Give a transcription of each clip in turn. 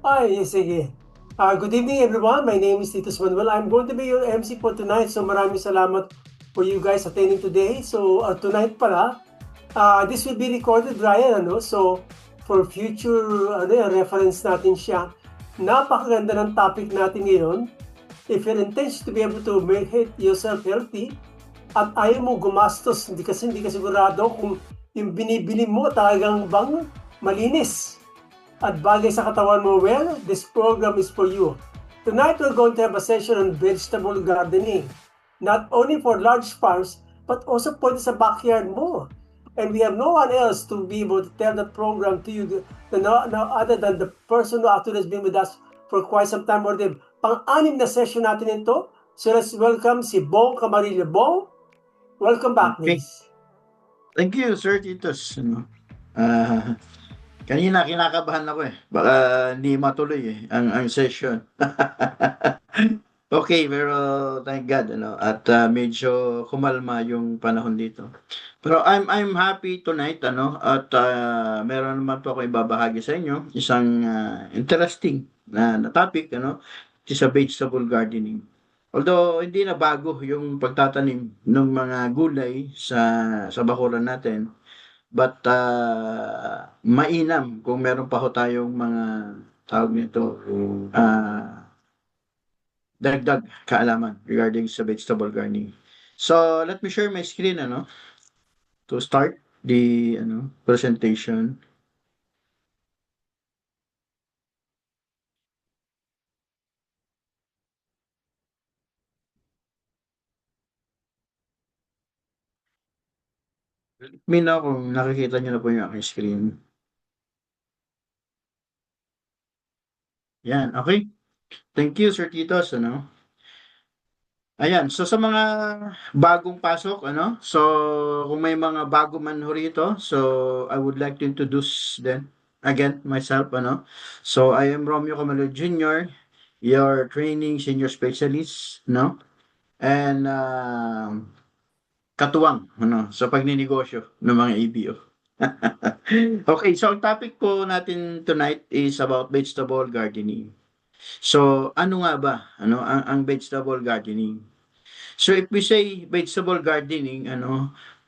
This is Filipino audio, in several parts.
Ay, sige. Good evening everyone. My name is Titus Manuel. I'm going to be your MC for tonight. So maraming salamat for you guys attending today. So tonight pala, this will be recorded, Ryan, ano? So for future reference natin siya. Napakaganda ng topic natin ngayon. If your intention to be able to make yourself healthy at ayaw mo gumastos, hindi ka sigurado kung yung binibili mo talagang bang malinis at bagay sa katawan mo, well, this program is for you. Tonight, we're going to have a session on vegetable gardening. Not only for large farms, but also pwede sa backyard mo. And we have no one else to be able to tell that program to you no other than the person who actually has been with us for quite some time already. Pang-anim na session natin ito. So let's welcome si Bong Camarillo. Bong, welcome back, Okay. please. Thank you, Sir Titus. Kanina kinakabahan ako eh. Baka hindi matuloy ang session. Okay, pero thank God, at medyo kumalma yung panahon dito. Pero I'm happy tonight, at meron naman po ako ibabahagi sa inyo, isang interesting na topic, sa vegetable gardening. Although hindi na bago yung pagtatanim ng mga gulay sa bakuran natin, but mainam kung meron pa ho tayong mga tawag nito, dagdag kaalaman regarding sa vegetable gardening. So, let me share my screen, to start the, presentation. Let me know kung nakikita niyo na po yung aking screen. Yan, okay? Thank you, Sir Titos, Ayan, so sa mga bagong pasok, so kung may mga bago man ho rito, so I would like to introduce them again, myself, So I am Romeo Camalo Jr., your training senior specialist, and katuwang, sa pagninegosyo ng mga EBO. Okay, so ang topic po natin tonight is about vegetable gardening. So ano nga ba, ang vegetable gardening? So if we say vegetable gardening,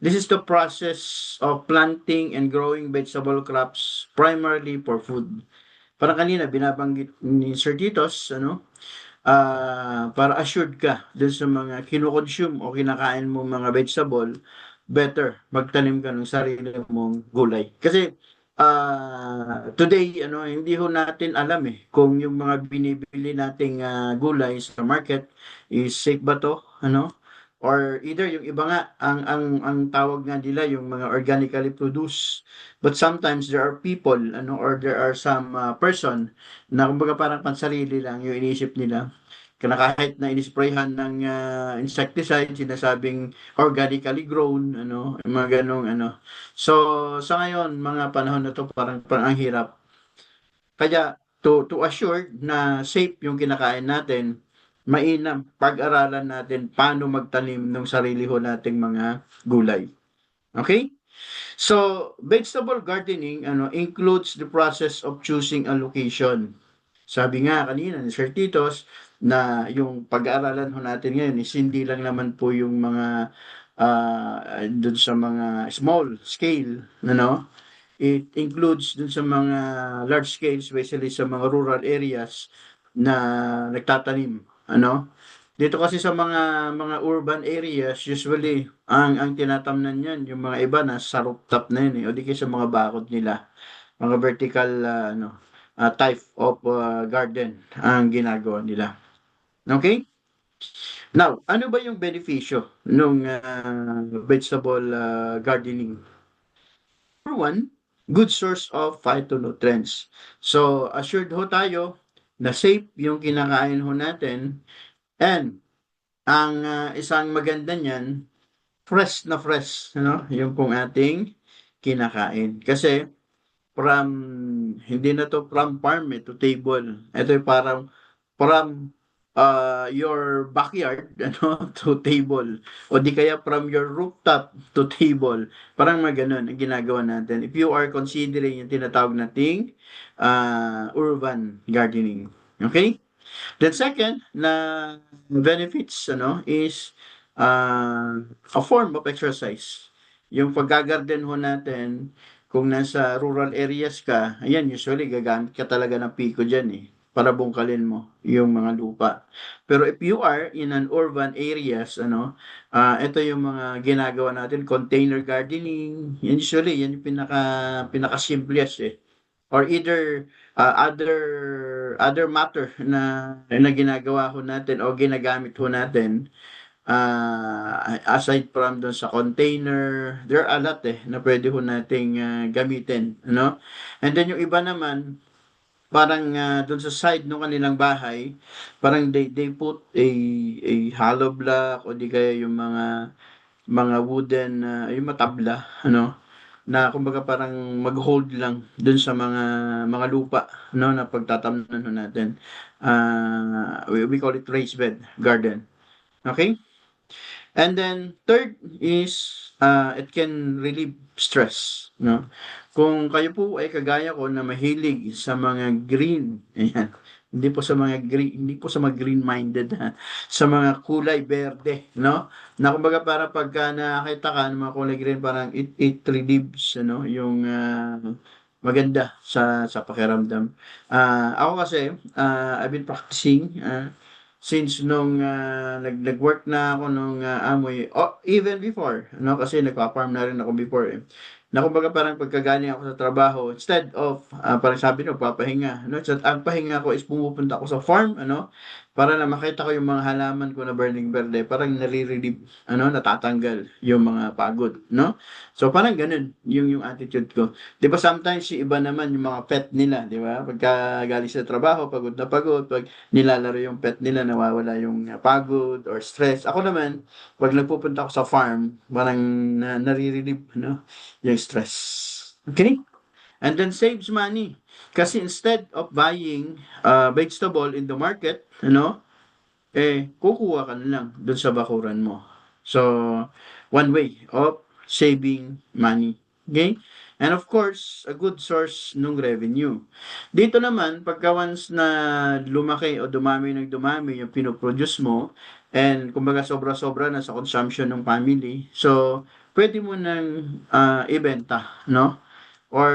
this is the process of planting and growing vegetable crops primarily for food. Parang kanina binabanggit ni Sir Titos, para assured ka dun sa mga kino-consume o kinakain mo mga vegetable, better magtanim ka ng sarili mong gulay. Kasi today, hindi ho natin alam kung yung mga binibili nating gulay sa market is safe ba to, or either yung iba nga ang tawag nga nila yung mga organically produced, but sometimes there are people, or there are some person na kumbaga parang pansarili lang yung iniisip nila, kahit na inisprayhan ng insecticide, sinasabing organically grown, yung mga ganong So sa ngayon mga panahon na to, parang ang hirap. Kaya to assure na safe yung kinakain natin, mainam pag-aralan natin paano magtanim ng sarili ho nating mga gulay. Okay? So, vegetable gardening includes the process of choosing a location. Sabi nga kanina ni Sir Titos na yung pag-aaralan ho natin ngayon is hindi lang naman po yung mga dun sa mga small scale, It includes dun sa mga large scale, especially sa mga rural areas na nagtatanim, Dito kasi sa mga urban areas, usually ang tinatamnan niyan yung mga iba na sa rooftop na yun, o di kaya sa mga bakod nila, mga vertical type of garden ang ginagawa nila. Okay? Now, ano ba yung benepisyo ng vegetable gardening? Number one, good source of phytonutrients. So, assured ho tayo na safe yung kinakain ho natin, and ang isang maganda niyan, fresh na fresh, yung pong ating kinakain. Kasi hindi na to from farm to table. Ito yung parang from your backyard ano to table o di kaya from your rooftop to table. Parang mga ganun ang ginagawa natin. If you are considering yung tinatawag nating urban gardening. Okay? Then second na benefits ano is a form of exercise. Yung paggagarden ho natin, kung nasa rural areas ka, ayan, usually gagamit ka talaga ng piko dyan eh, para bungkalin mo yung mga lupa. Pero if you are in an urban areas, ano, ito yung mga ginagawa natin, container gardening, yan usually, yan yung pinaka-simplest eh. Or either other matter na ginagawa ho natin o ginagamit ho natin aside from dun sa container, there are a lot na pwede ho nating gamitin, ano? And then yung iba naman, parang dun sa side ng kanilang bahay, parang they put a hollow block o di kaya yung mga wooden, yung matabla, ano? Na kumbaga parang mag-hold lang dun sa mga lupa, no, na pagtatamnan ho natin. We call it raised bed garden. Okay? And then third is it can relieve stress, no? Kung kayo po ay kagaya ko na mahilig sa mga green, ayan, hindi po sa mga green-minded ha, sa mga kulay berde, no? Na kumbaga para pagka nakakita ka ng mga kulay green, parang it relieves, ano, yung maganda sa pakiramdam. Ako kasi, I've been practicing since nung nag-work na ako nung amoy, even before, no? Kasi nagpa-farm na rin ako before eh. Na kumbaga parang pagkagaling ako sa trabaho, instead of, parang sabi nyo, papahinga, no? So, ang pahinga ko is pumupunta ako sa farm, ano? Para na makita ko yung mga halaman ko na burning verde, parang nare-relieve, ano, natatanggal yung mga pagod, no? So, parang ganun yung attitude ko. 'Di ba sometimes yung iba naman yung mga pet nila, 'di ba? Pagka galing sa trabaho, pagod na pagod, pag nilalaro yung pet nila, nawawala yung pagod or stress. Ako naman, pag nagpupunta ako sa farm, parang nare-relieve, ano, yung stress. Okay? And then saves money. Kasi instead of buying vegetable in the market, ano, kukuha ka na lang dun sa bakuran mo. So, one way of saving money. Okay? And of course, a good source ng revenue. Dito naman, pagka once na lumaki o dumami ng dumami yung pinoproduce mo, and kumbaga sobra-sobra na sa consumption ng family, so, pwede mo nang ibenta, no? Or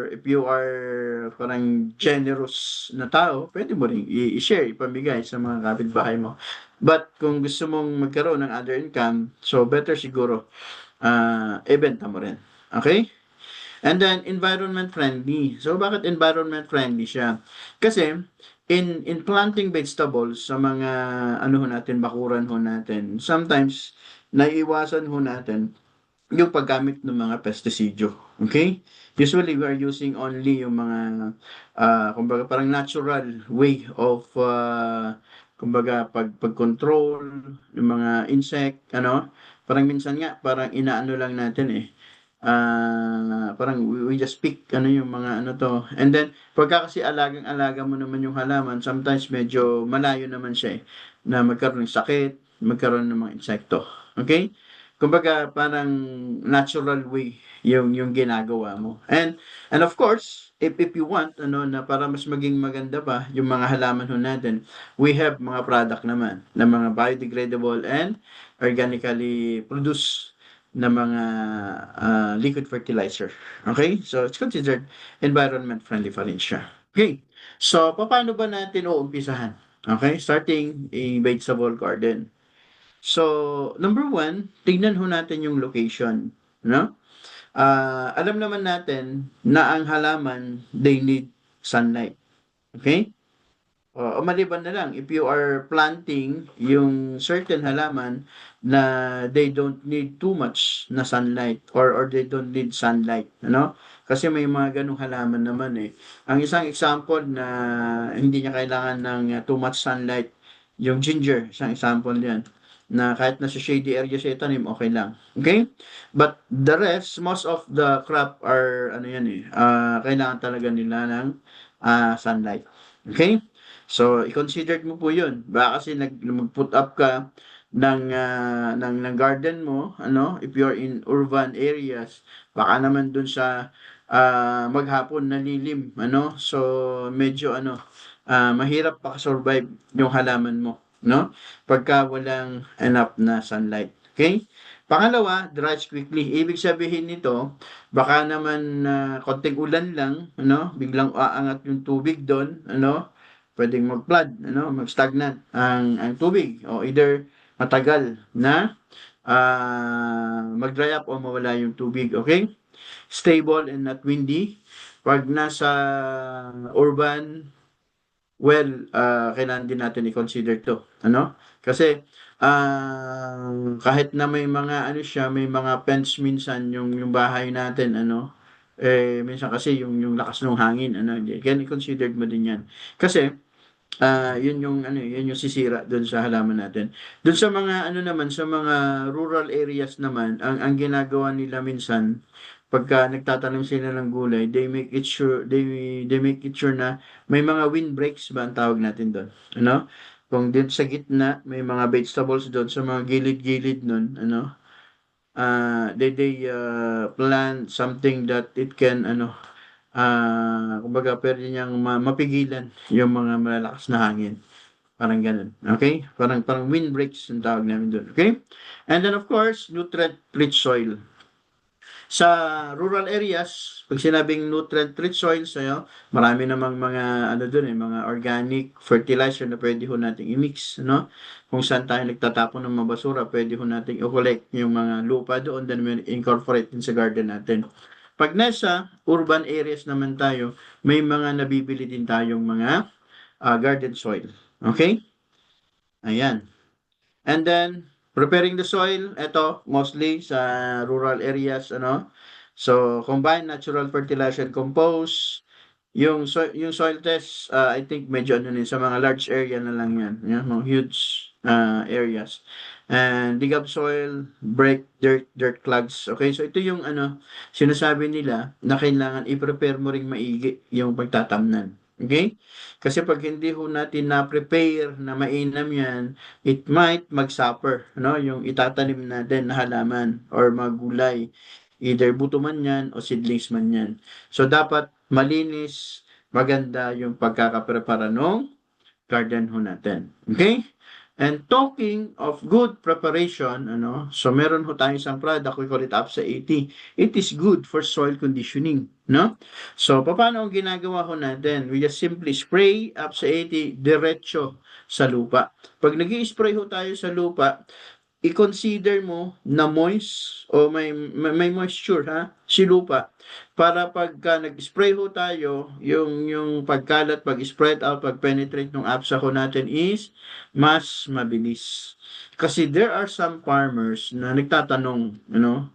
if you are parang generous na tao, pwede mo rin i-share, ipamigay sa mga kapitbahay mo. But kung gusto mong magkaroon ng other income, so better siguro ibenta mo rin. Okay? And then environment friendly. So bakit environment friendly siya? Kasi in planting vegetables sa mga ano ho natin, bakuran ho natin, sometimes naiiwasan ho natin yung paggamit ng mga pestisidyo. Okay? Usually, we are using only yung mga, kumbaga parang natural way of, kumbaga pag-control yung mga insect, ano? Parang minsan nga, parang inaano lang natin eh. Parang we just pick ano yung mga ano to. And then, pagka kasi alagang-alaga mo naman yung halaman, sometimes medyo malayo naman siya eh, na magkaroon ng sakit, magkaroon ng mga insekto. Okay? Kumbaga parang natural way yung ginagawa mo. And of course, if you want ano na para mas maging maganda pa yung mga halaman ho natin, we have mga product naman na mga biodegradable and organically produced na mga liquid fertilizer. Okay? So it's considered environment friendly pa rin siya. Okay. So paano ba natin uumpisahan? Okay? Starting a vegetable garden. So, number one, tignan ho natin yung location, no? Alam naman natin na ang halaman, they need sunlight. Okay? O maliban na lang, if you are planting yung certain halaman na they don't need too much na sunlight or they don't need sunlight, ano? Kasi may mga ganung halaman naman eh. Ang isang example na hindi niya kailangan ng too much sunlight, yung ginger, isang example yan na kahit nasa shady area siya itanim, okay lang. Okay? But the rest, most of the crop are, ano yan eh, kailangan talaga nila ng sunlight. Okay? So, i-consider mo po 'yun. Baka kasi mag-put up ka ng garden mo, ano, if you're in urban areas, baka naman dun sa maghapon nalilim, ano. So, medyo ano, mahirap maka-survive yung halaman mo, no? Pagka walang enough na sunlight. Okay? Pangalawa, dries quickly. Ibig sabihin nito, baka naman konting ulan lang, ano, biglang aangat yung tubig doon, ano, pwedeng mag-flood, ano, mag-stagnant ang tubig o either matagal na mag-dry up o mawala yung tubig, okay? Stable and not windy. Pag nasa urban, well, kailangan din natin i-consider 'to, ano? Kasi, kahit na may mga ano siya, may mga fence minsan yung bahay natin ano, eh, minsan kasi yung lakas ng hangin ano, kaya i-considered mo din 'yan. Kasi, yun yung ano, yun yung sisira dun sa halaman natin. Dun sa mga ano naman, sa mga rural areas naman, ang ginagawa nila minsan, pagka nagtatanim sila ng gulay, they make it sure na may mga windbreaks ba ang tawag natin dun, ano? Kung din sa gitna, may mga vegetables dun, sa mga gilid-gilid nun, ano, they plant something that it can ano, kumbaga puwede niyang mapigilan yung mga malalakas na hangin, parang gano'n, okay? Parang parang windbreaks ang tawag namin do'n, okay? And then of course, nutrient-rich soil. Sa rural areas, 'pag sinabing nutrient-rich soils ano, marami namang mga ano do'n, eh, mga organic fertilizer na puwede ho nating i-mix, no? Kung saan tayo nagtatapon ng mga basura, puwede ho nating i-collect yung mga lupa doon, then incorporate din sa garden natin. 'Pag nasa urban areas naman tayo, may mga nabibili din tayong mga, garden soil, okay? Ayan. And then, preparing the soil, eto, mostly sa rural areas, ano. So, combine natural fertilizer and compost. Yung soil test, I think medyo ano sa mga large area na lang yan, mga huge areas. And dig up soil, break dirt clogs. Okay, so ito yung ano, sinasabi nila na kailangan i-prepare mo ring maigi yung pagtatamnan. Okay? Kasi pag hindi ho natin na-prepare na mainam yan, it might mag-suffer, no? Yung itatanim natin na halaman or magulay. Either buto man yan o seedlings man yan. So, dapat malinis, maganda yung pagkakaprepara ng garden ho natin. Okay? And talking of good preparation, ano, so meron ho tayong isang product, we call it APSA 80. It is good for soil conditioning, no? So, paano ang ginagawa ho natin? We just simply spray APSA 80 diretso sa lupa. Pag nag-i-spray ho tayo sa lupa, i-consider mo na moist o may moisture ha, si lupa para pagka nag-spray ho tayo, yung pagkalat, pag-spread out, pag-penetrate ng APSA ho natin is mas mabilis. Kasi there are some farmers na nagtatanong, ano,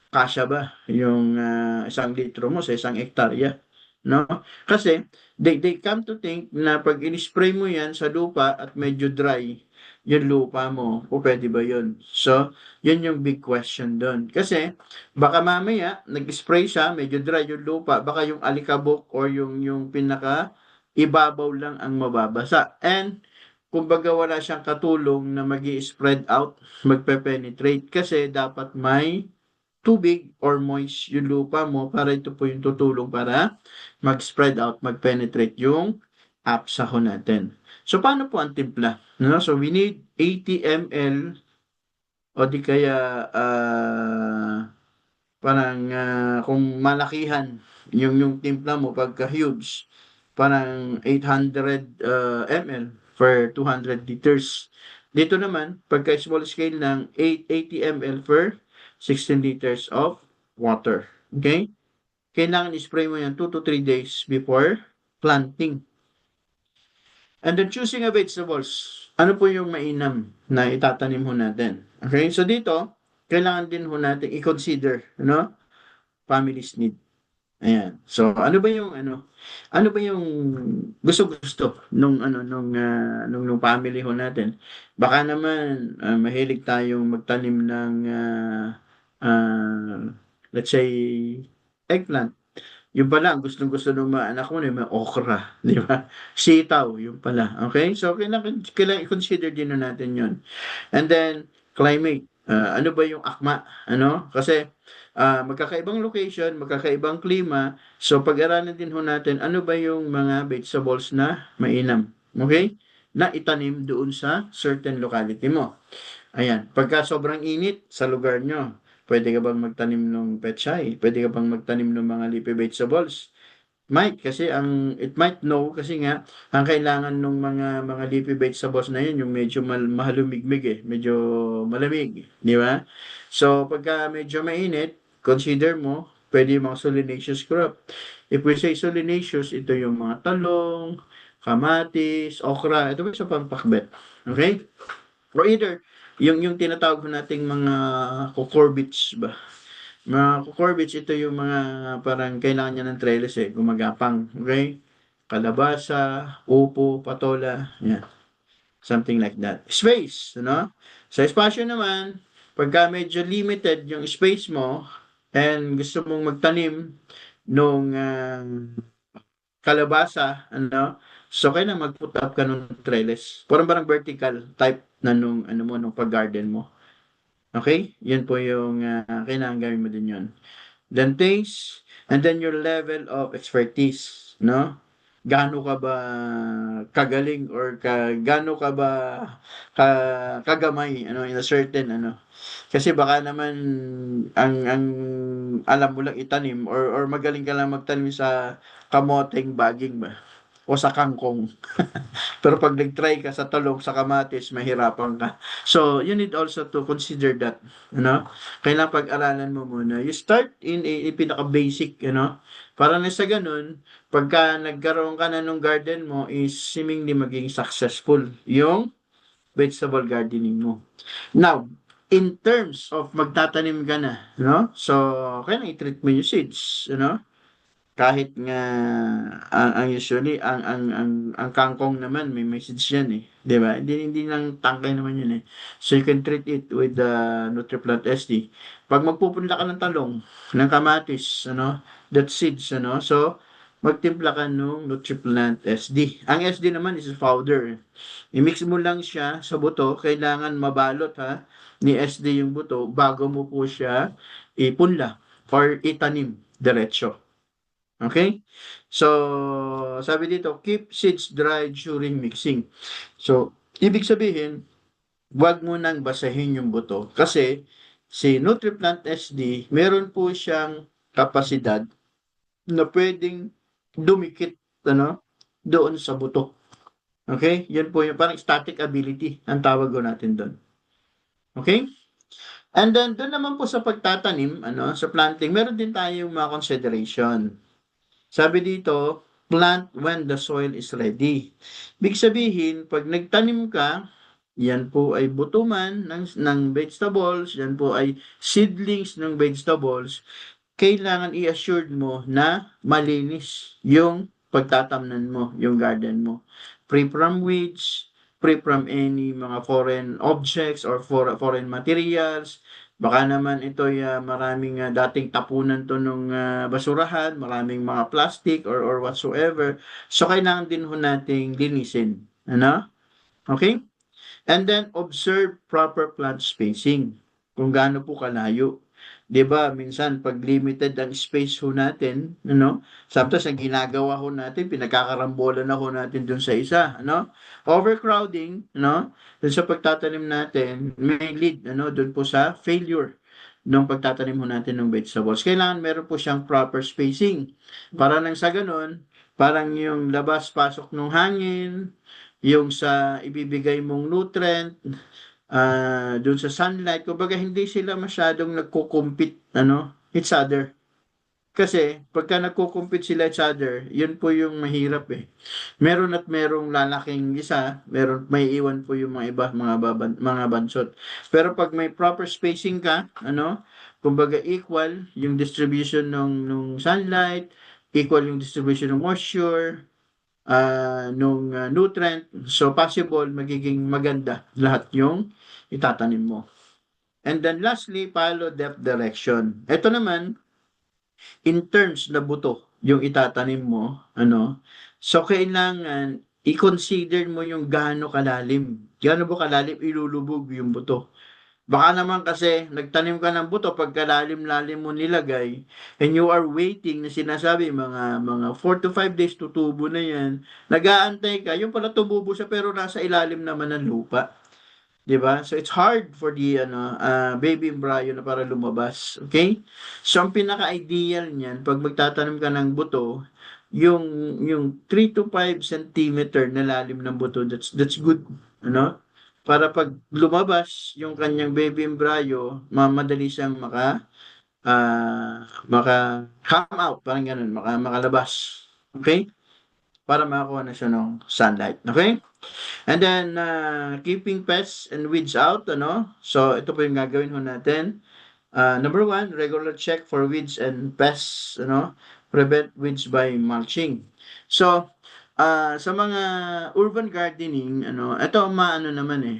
kasya ba yung 1 litro mo sa 1 hektarya, no? Kasi they come to think na pag in-spray mo yan sa lupa at medyo dry yung lupa mo, o pwede ba yun? So, yun yung big question doon. Kasi baka mamaya nag-spray siya, medyo dry yung lupa, baka yung alikabok or yung pinaka ibabaw lang ang mababasa. And kumbaga wala siyang katulong na magi-spread out, magpe-penetrate kasi dapat may tubig or moist yung lupa mo para ito po yung tutulong para mag-spread out, mag-penetrate yung apsaho natin. So, paano po ang timpla? No? So, we need 80 ml o di kaya parang kung malakihan yung timpla mo pagka huge, parang 800 ml for 200 liters. Dito naman, pagka small scale ng 80 ml per 16 liters of water. Okay? Kailangan i-spray mo yan 2 to 3 days before planting. And then choosing a vegetables. Ano po yung mainam na itatanim ho natin? Okay? So dito, kailangan din ho natin i-consider, no? Family's need. Ayan. So ano ba yung gusto-gusto nung family ho natin? Baka naman mahilig tayong magtanim ng let's say eggplant. Yung pala, ang gustong-gusto ng mga anak mo, yung mga okra, di ba? Sitaw, yung pala. Okay? So, kailangan i-consider din na natin yun. And then, climate. Ano ba yung akma? Ano? Kasi, magkakaibang location, magkakaibang klima. So, pag-aralan din ho natin, ano ba yung mga vegetables na mainam? Okay? Na itanim doon sa certain locality mo. Ayan, pagka sobrang init sa lugar nyo, pwede ka bang magtanim ng pechay? Pwede ka bang magtanim ng mga leafy vegetables? Might, kasi it might no, kasi nga, ang kailangan ng mga leafy vegetables na yun, yung medyo mahalumigmig medyo malamig, di ba? So, pagka medyo mainit, consider mo, pwede yung mga solanaceous crop. If we say solanaceous, ito yung mga talong, kamatis, okra, ito ba sa pampakbet? Okay? Or either, yung tinatawag ko nating mga cucurbits ba? Mga cucurbits, ito yung mga parang kailangan niya ng trellis gumagapang. Okay? Kalabasa, upo, patola, yan. Something like that. Space, ano? Sa espasyo naman, pagka medyo limited yung space mo, and gusto mong magtanim nung kalabasa, ano? So, kailangan mag-put up ka nung trellis. Parang vertical type na nung pag-garden mo. Okay? Yun po yung kailangan gawin mo din yun. Then taste, and then your level of expertise, no? Gaano ka ba kagaling or gaano ka ba kagamay in a certain kasi baka naman ang alam mo lang itanim or magaling ka lang magtanim sa kamoteng baging ba o sa kangkong. Pero pag nag-try ka sa talong, sa kamatis, mahirapan ka. So, you need also to consider that, Kailangan pag-aralan mo muna. You start in a pinaka-basic, Para na sa ganun, pagka nagkaroon ka na ng garden mo, is seemingly maging successful yung vegetable gardening mo. Now, in terms of magtatanim ka na, So, kailangan i-treat mo yung seeds, kahit nga ang usually ang kangkong naman may message yan 'di ba? Hindi lang tangkay naman yun So you can treat it with the NutriPlant SD. Pag magpupunla ka ng talong, ng kamatis, that seeds, So magtimpla ka nung NutriPlant SD. Ang SD naman is powder. I-mix mo lang siya sa buto, kailangan mabalot ni SD yung buto bago mo po siya ipunla or itanim diretso. Okay? So, sabi dito, keep seeds dry during mixing. So, ibig sabihin, huwag mo nang basahin yung buto kasi si NutriPlant SD, meron po siyang kapasidad na pwedeng dumikit doon sa buto. Okay? Yun po yung parang static ability ang tawag ko natin doon. Okay? And then, doon naman po sa pagtatanim, sa planting, meron din tayong mga consideration. Sabi dito, plant when the soil is ready. Big sabihin, pag nagtanim ka, yan po ay butuman ng vegetables, yan po ay seedlings ng vegetables, kailangan i-assured mo na malinis yung pagtatamnan mo, yung garden mo. Free from weeds, free from any mga foreign objects or foreign materials. Baka naman ito maraming dating tapunan to nung basurahan, maraming mga plastic or whatsoever. So kailangan din ho nating linisin. Okay? And then observe proper plant spacing. Kung gaano po kalayo. 'Di ba? Minsan pag limited ang space ho natin, sometimes ang ginagawa ho natin, pinagkakarambolan na ho natin dun sa isa, Overcrowding, dun sa pagtatanim natin, may lead, dun po sa failure ng pagtatanim ho natin ng vegetables. Kailangan meron po siyang proper spacing. Para nang sa ganun, parang yung labas-pasok ng hangin, yung sa ibibigay mong nutrient, doon sa sunlight, kumbaga hindi sila masyadong nagko-compete, each other. Kasi, pagka nagko-compete sila each other, yun po yung mahirap Meron at merong lalaking isa, may iwan po yung mga iba, mga bansot. Pero pag may proper spacing ka, kumbaga equal yung distribution ng sunlight, equal yung distribution ng moisture, nung nutrient, so possible magiging maganda lahat yung itatanim mo. And then lastly, follow depth direction. Ito naman, in terms na buto yung itatanim mo, ano, so kailangan i-consider mo yung gaano kalalim. Gaano ba kalalim ilulubog yung buto. Baka naman kasi nagtanim ka ng buto pagkalalim-lalim mo nilagay and you are waiting na sinasabi mga 4 to 5 days tutubo na yan. Nag-aantay ka, yung pala tumubo siya pero nasa ilalim naman ng lupa. 'Di ba? So it's hard for the baby embryo na para lumabas, okay? So ang pinaka-ideal niyan pag magtatanim ka ng buto, yung yung 3 to 5 centimeter na lalim ng buto, that's good, ano? Para pag lumabas yung kanyang baby embryo, madali siyang maka-come out, parang gano'n, makalabas. Okay? Para makakuha na siya ng sunlight. Okay? And then, keeping pests and weeds out, ano? So, ito po yung gagawin ho natin. Number one, regular check for weeds and pests, ano? Prevent weeds by mulching. So, sa mga urban gardening, ano, ito maano naman eh,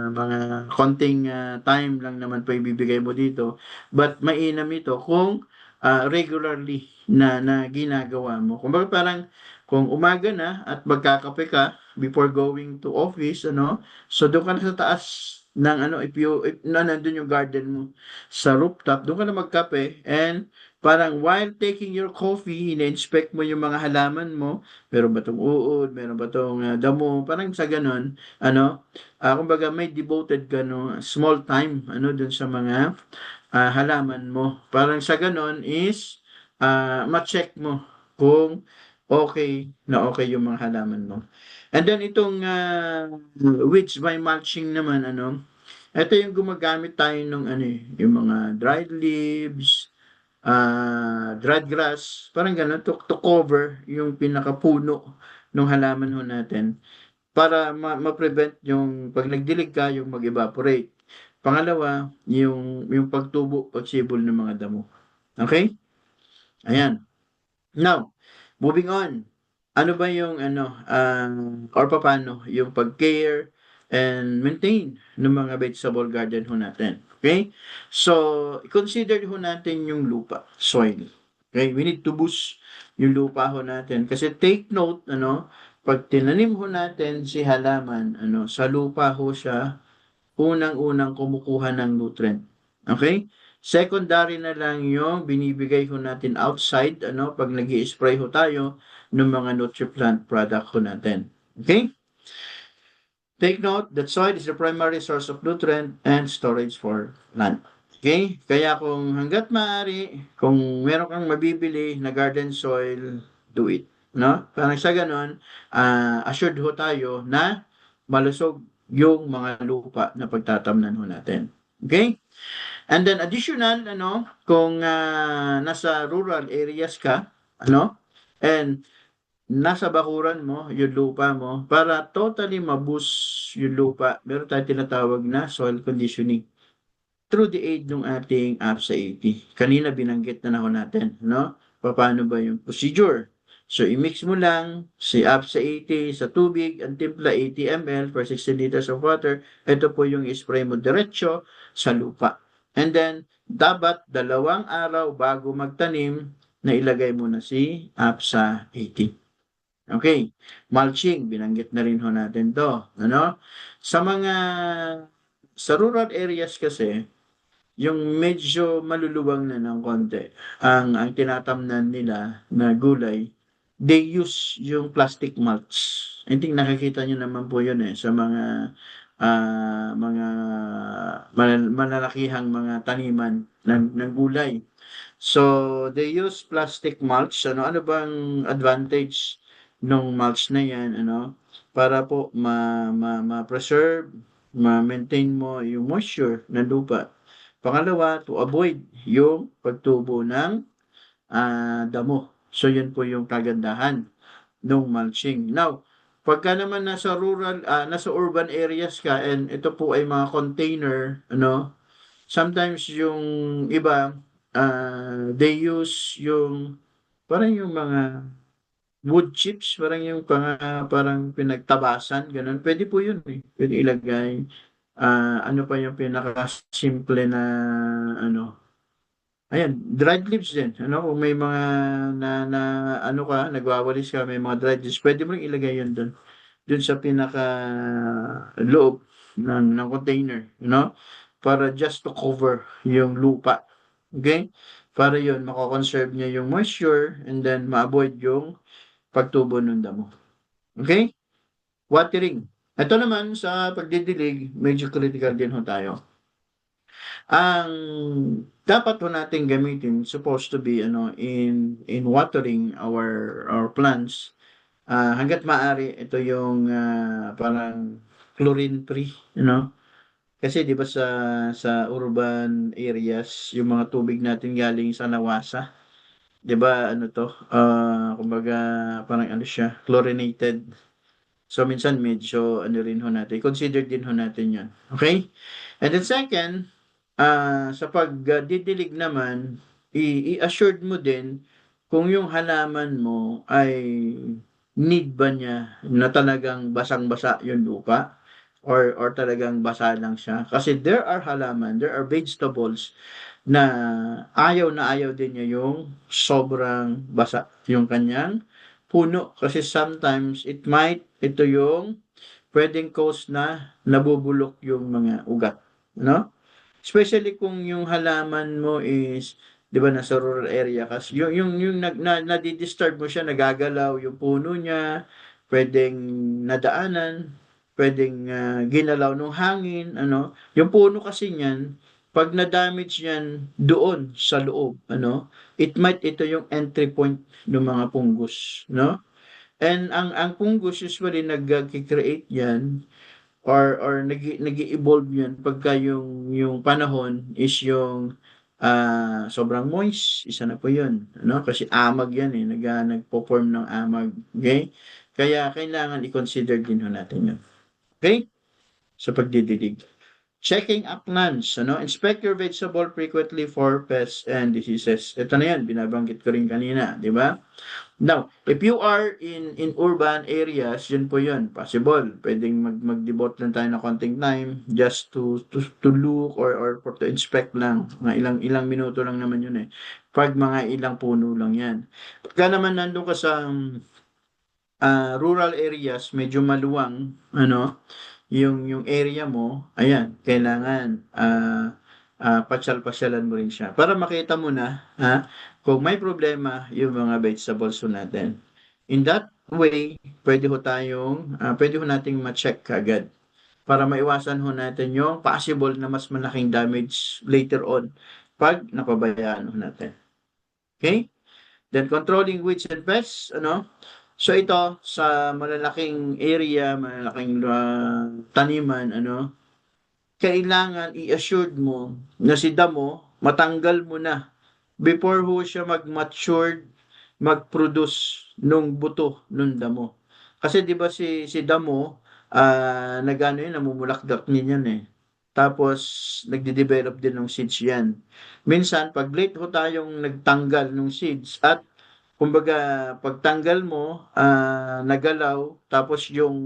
mga konting time lang naman po ibibigay mo dito. But mainam ito kung regularly na ginagawa mo. Kumbaga parang kung umaga na at magkakape ka before going to office, ano, so doon ka na sa taas ng ano, if nandun yung garden mo sa rooftop, doon ka na magkape and parang while taking your coffee, ina-inspect mo yung mga halaman mo, meron ba 'tong uod, meron ba 'tong damo, parang sa gano'n, ano, kumbaga may devoted ka no, small time, ano, dun sa mga halaman mo. Parang sa gano'n is, ma-check mo kung okay yung mga halaman mo. And then itong weeds by mulching naman, ano, ito yung gumagamit tayo ng ano eh, yung mga dried leaves, dried grass, parang gano'n, to cover yung pinakapuno ng halaman ho natin para ma-prevent yung pag nagdilig ka, yung mag-evaporate. Pangalawa, yung pagtubo, pagsibol ng mga damo. Okay? Ayan. Now, moving on. Ano ba yung ano, or papaano yung pag-care and maintain ng mga vegetable garden ho natin. Okay? So, consider ho natin yung lupa, soil. Okay? We need to boost yung lupa ho natin. Kasi take note, ano, pag tinanim ho natin si halaman, ano, sa lupa ho siya unang-unang kumukuha ng nutrient. Okay? Secondary na lang yung binibigay ho natin outside, ano, pag nag spray ho tayo ng mga NutriPlant product ho natin. Okay? Take note that soil is the primary source of nutrient and storage for plant. Okay? Kaya kung hanggat maaari, kung meron kang mabibili na garden soil, do it. No? Parang sa ganon, assured ho tayo na malusog yung mga lupa na pagtatamnan ho natin. Okay? And then additional, ano, kung nasa rural areas ka, ano, and nasa bakuran mo, yung lupa mo, para totally maboost yung lupa, meron tayong tinatawag na soil conditioning through the aid ng ating APSA 80. Kanina binanggit na ako natin, no? Paano ba yung procedure? So, i-mix mo lang si APSA 80 sa tubig, ang timpla 80 ml per 16 liters of water. Ito po yung spray mo diretso sa lupa. And then, dapat 2 araw bago magtanim, na ilagay mo na si APSA 80. Okay, mulching, binanggit na rin ho natin to, ano? Sa mga sa rural areas kasi, yung medyo maluluwang na ng konti, ang tinatamnan nila na gulay, they use yung plastic mulch. I think nakikita niyo naman po yun eh sa mga malalakihang mga taniman ng gulay. So, they use plastic mulch. Ano bang advantage nung mulch na yan, ano? Para po ma-preserve, ma-maintain mo yung moisture ng lupa. Pangalawa, to avoid yung pagtubo ng damo. So, yun po yung kagandahan ng mulching. Now, pagka naman nasa urban areas ka and ito po ay mga container, ano, sometimes yung iba, they use yung parang yung mga wood chips, parang yung parang pinagtabasan, gano'n. Pwede po yun eh. Pwede ilagay. Ano pa yung pinaka-simple na ano, Ayan, dried leaves din, ano, kung may mga na ano ka, nagwawalis ka, may mga dried leaves, pwede mo ring ilagay yun dun sa pinaka-loob ng container, you know, para just to cover yung lupa. Okay? Para yun, mako-conserve niya yung moisture and then ma-avoid yung pagtubo ng damo. Okay? Watering. Ito naman sa pagdidilig, medyo critical din ho tayo. Ang dapat po nating gamitin supposed to be ano in watering our plants, hangga't maaari ito yung parang chlorine free, you know. Kasi 'di ba sa urban areas yung mga tubig natin galing sa Nawasa, 'di ba ano to, kumbaga parang ano siya, chlorinated. So minsan medyo ano rin ho natin, consider din ho natin 'yon. Okay? And then second, sa pagdidilig naman, i-assured mo din kung yung halaman mo ay need ba niya na talagang basang-basa yung lupa or talagang basa lang siya. Kasi there are halaman, there are vegetables na ayaw din niya yung sobrang basa yung kanyang puno. Kasi sometimes ito yung pwedeng cause na nabubulok yung mga ugat, no? Especially kung yung halaman mo is 'di ba nasa rural area kasi yung nadi-disturb mo siya, nagagalaw yung puno niya, puwedeng nadaanan, puwedeng, ginalaw nung hangin ano. Yung puno kasi niyan 'pag na-damage yan doon sa loob ano, ito yung entry point ng mga fungus 'no. And ang fungus usually nagki-create yan or nag-e-evolve 'yan pagka yung panahon is yung, sobrang moist, isa na po 'yun, ano, kasi amag 'yan, eh, nagfo-form ng amag, okey? Kaya kailangan i-consider din ho natin 'yun, okey? Sa pagdidilig. Checking uplands, ano, inspect your vegetable frequently for pests and diseases. Ito na 'yan, binabanggit ko rin kanina, 'di ba? Now, if you are in urban areas, yun po yun, possible. Pwedeng mag-devote lang tayo ng konting time just to look or for to inspect lang. Mga ilang minuto lang naman yun eh. Pag mga ilang puno lang yan. Pagka naman nandun ka sa rural areas, medyo maluwang, ano, yung area mo, ayan, kailangan pasyal-pasyalan mo rin siya para makita mo na kung may problema yung mga vegetables ho natin. In that way, pwede ho nating ma-check kaagad para maiwasan ho natin yung possible na mas malaking damage later on pag napabayaan ho natin. Okay? Then controlling weeds and pests, ano? So ito sa malalaking area, malalaking taniman, ano, kailangan i-assured mo na si damo matanggal mo na before ho siya mag-matured, mag-produce nung buto nung damo. Kasi 'di ba si damo, nag-ano yun, namumulakdak din yan, eh. Tapos nagde-develop din ng seeds yan. Minsan 'pag late ho tayong nagtanggal nung seeds at kumbaga pagtanggal mo, nagalaw tapos yung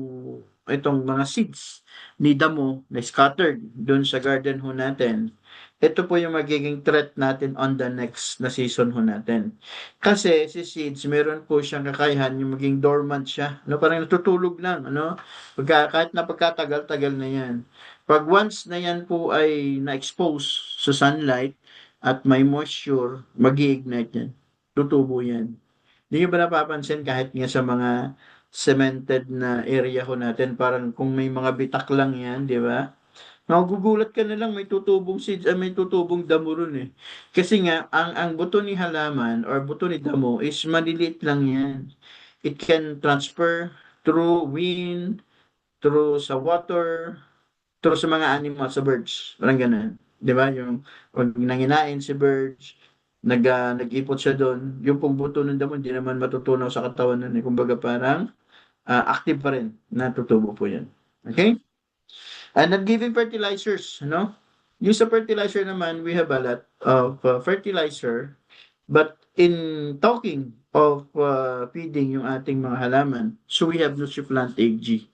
itong mga seeds ni damo na scattered dun sa garden ho natin, ito po yung magiging threat natin on the next na season ho natin. Kasi si seeds meron po siyang kakayahan yung maging dormant siya, no, parang natutulog lang, ano, kahit na pagkatagal-tagal na yan. Pag once na yan po ay na-expose sa sunlight at may moisture, mag-i-ignite yan, tutubo yan. Di niyo ba napapansin kahit nga sa mga cemented na area ho natin, parang kung may mga bitak lang yan, di ba? Magugulat ka na lang may tutubong seeds, may tutubong damo ron, eh. Kasi nga ang buto ni halaman or buto ni damo is maliliit lang yan. It can transfer through wind, through sa water, through sa mga animals, sa birds, parang gano'n. 'Di ba, yung 'pag nanginain si birds, nag-ipot siya do'n, yung pong buto ng damo hindi naman matutunaw sa katawan nun, eh. Kumbaga parang, active pa rin, natutubo po 'yun, okey? And not giving fertilizers, no? Yung sa fertilizer naman, we have a lot of fertilizer. But in talking of feeding yung ating mga halaman, so we have Nutri-Plant AG.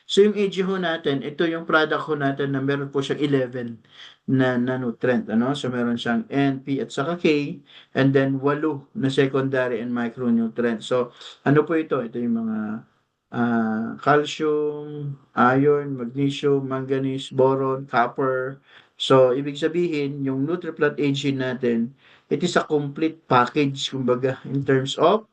So yung AG ho natin, ito yung product ho natin na meron po siyang 11 na nutrient, ano? So meron siyang N, P at saka K, and then 8 na secondary and micronutrients. So ano po ito? Ito yung mga calcium, iron, magnesium, manganese, boron, copper. So ibig sabihin, yung NutriPlant AG natin, it is a complete package, kumbaga, in terms of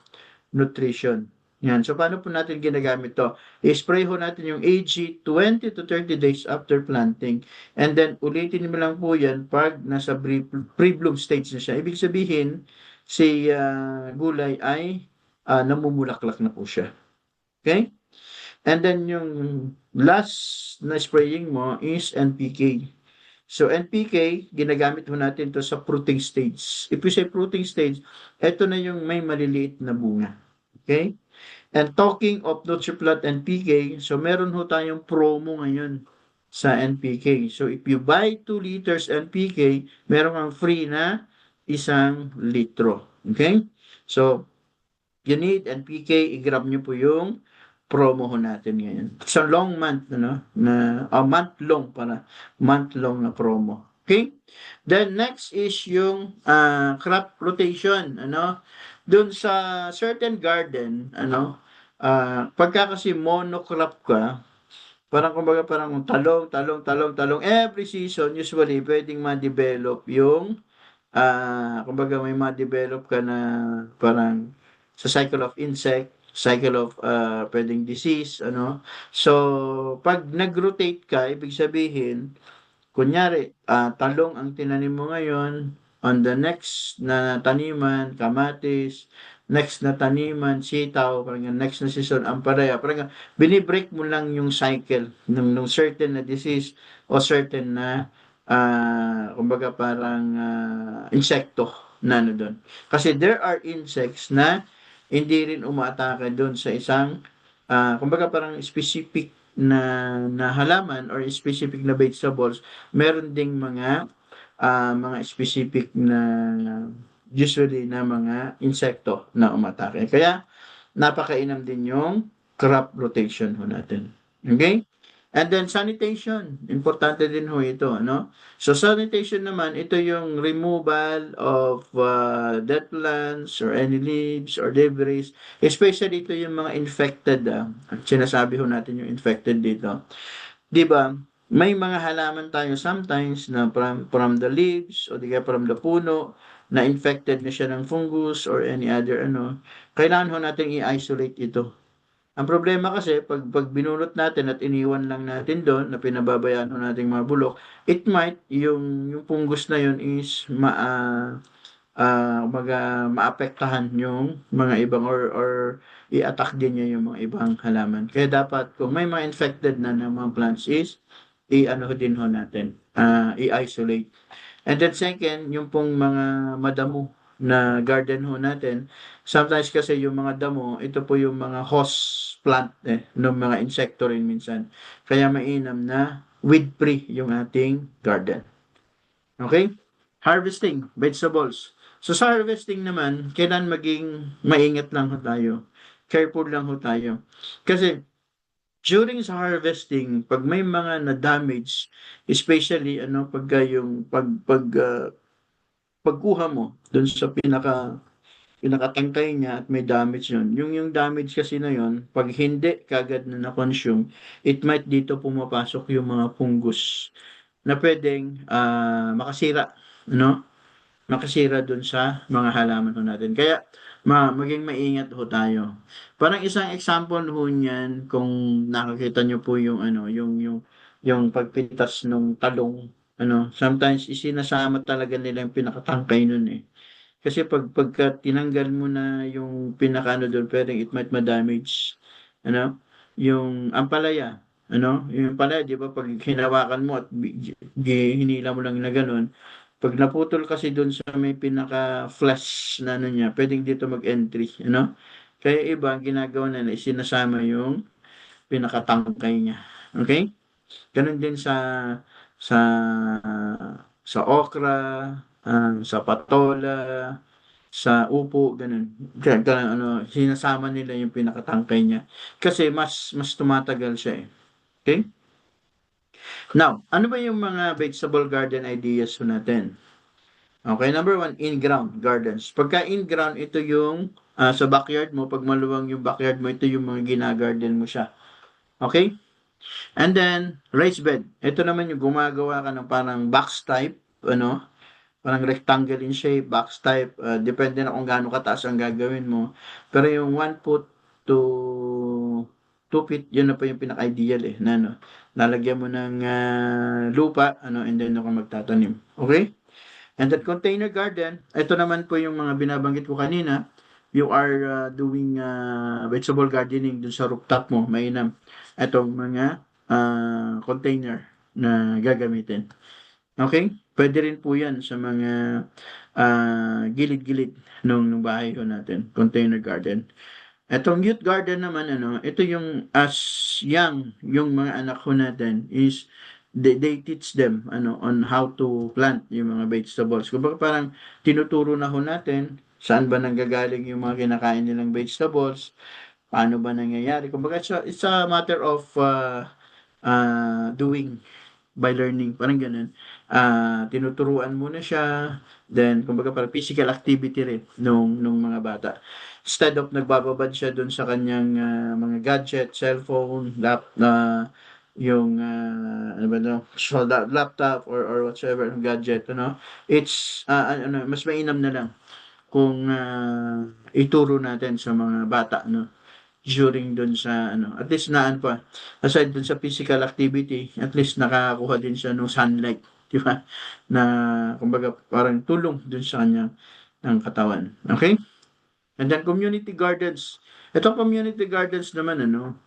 nutrition. Yan. So, paano po natin ginagamit to? I-spray ho natin yung AG 20 to 30 days after planting. And then, ulitin mo lang po yan pag nasa pre-bloom stage na siya. Ibig sabihin, si gulay ay namumulaklak na po siya. Okay? And then, yung last na spraying mo is NPK. So, NPK, ginagamit mo natin to sa fruiting stage. If you say fruiting stage, ito na yung may maliliit na bunga. Okay? And talking of NutriPlant NPK, so meron ho tayong promo ngayon sa NPK. So if you buy 2 liters NPK, meron kang free na 1 litro. Okay? So, you need NPK, i-grab nyo po yung promo ho natin ngayon. It's a long month, ano? Month long para. Month long na promo. Okay? Then next is yung crop rotation, ano? Doon sa certain garden, ano? Pagka kasi monocrop ka, parang kumbaga parang talong, every season, usually, pwedeng ma-develop yung kumbaga may ma-develop ka na parang sa cycle of insect, cycle of pwedeng disease, ano. So, pag nag-rotate ka, ibig sabihin, kunyari, talong ang tinanim mo ngayon, on the next na taniman, kamatis, next na taniman, sitaw, parang next na season, ampalaya, parang binibreak mo lang yung cycle ng certain na disease o certain na kumbaga parang insekto na ano doon. Kasi there are insects na hindi rin umaatake doon sa isang kumbaga parang specific na halaman or specific na vegetables, meron ding mga specific na usually na mga insekto na umatake. Kaya napakainam din yung crop rotation ho natin. Okay? And then sanitation, importante din ho ito, no? So sanitation naman, ito yung removal of dead plants or any leaves or debris. Especially ito yung mga infected, sinasabi ho natin yung infected dito. 'Di ba? May mga halaman tayo sometimes na from the leaves o di kaya from the puno na infected na siya ng fungus or any other ano, kailangan ho nating i-isolate ito. Ang problema kasi pag binunot natin at iniwan lang natin doon na pinababayaan ho nating mga bulok, it might yung fungus na yun is maapektahan yung mga ibang or i-attack din niya yung mga ibang halaman. Kaya dapat kung may mga infected na ng mga plants is i-ano din ho natin, i-isolate. And then second, yung pong mga madamo na garden ho natin, sometimes kasi yung mga damo, ito po yung mga host plant ng mga insekto rin minsan. Kaya mainam na weed-free yung ating garden. Okay? Harvesting, vegetables. So sa harvesting naman, kailan maging maingat lang ho tayo. Careful lang ho tayo. Kasi during sa harvesting, pag may mga na-damage, especially ano pagka yung pagkuha mo dun sa pinakatangkay niya at may damage yun. Yung damage kasi na yun, pag hindi kagad na na-consume, it might dito pumapasok yung mga fungus na pwedeng makasira, no? Makasira dun sa mga halaman ho natin. Kaya maging maingat ho tayo. Parang isang example ho niyan kung nakakita niyo po yung ano, yung pagpitas ng talong, ano, sometimes isinasama talaga nila yung pinakatangkay nun eh. Kasi pagka tinanggal mo na yung pinakaano doon, pwedeng it might ma-damage, ano, yung ampalaya, ano, yung ampalaya, di ba, pag hinawakan mo at hinila mo lang na ganun, pag naputol kasi doon sa may pinaka-flash na ano niya, pwedeng dito mag-entry, ano? Kaya iba, ang ginagawa na isinasama yung pinakatangkay niya. Okay? Ganun din sa sa okra, sa patola, sa upo, ganun. Kaya ano, sinasama nila yung pinakatangkay niya. Kasi mas tumatagal siya eh. Okay? Now, ano ba yung mga vegetable garden ideas po natin? Okay, number one, in-ground gardens. Pagka in-ground, ito yung sa backyard mo, pag maluwang yung backyard mo, ito yung mga ginagarden mo siya. Okay? And then, raised bed. Ito naman yung gumagawa ka ng parang box type, ano, parang rectangle in shape, box type, depende na kung gaano kataas ang gagawin mo. Pero yung 1 foot to 2 feet, yun na pa yung pinaka-ideal eh, na ano, lalagyan mo ng lupa, ano, and then ako magtatanim. Okay? And then container garden, ito naman po yung mga binabanggit ko kanina, you are doing vegetable gardening dun sa rooftop mo, mainam. Itong mga container na gagamitin. Okay? Pwede rin po yan sa mga gilid-gilid nung bahay ko natin, container garden. Etong youth garden naman, ano, ito yung as young, yung mga anak ko natin is they teach them ano on how to plant yung mga vegetables. Kumbaga parang tinuturo na ho natin saan ba nanggagaling yung mga kinakain nilang vegetables, paano ba nangyayari. Kumbaga it's a matter of doing by learning, parang ganun. Tinuturuan mo na siya, then kumbaga parang physical activity rin nung mga bata. Instead of nagbababad siya dun sa kanyang mga gadget, cellphone, yung ano ba no, so laptop or whatsoever gadget, ano, it's ano, mas mainam na lang kung ituro natin sa mga bata, no, during dun sa ano, at least naan pa, aside dun sa physical activity, at least nakakakuha din siya ng sunlight, di ba? Na kumbaga parang tulong dun sa kanya ng katawan. Okay? And then community gardens. Itong community gardens naman ano,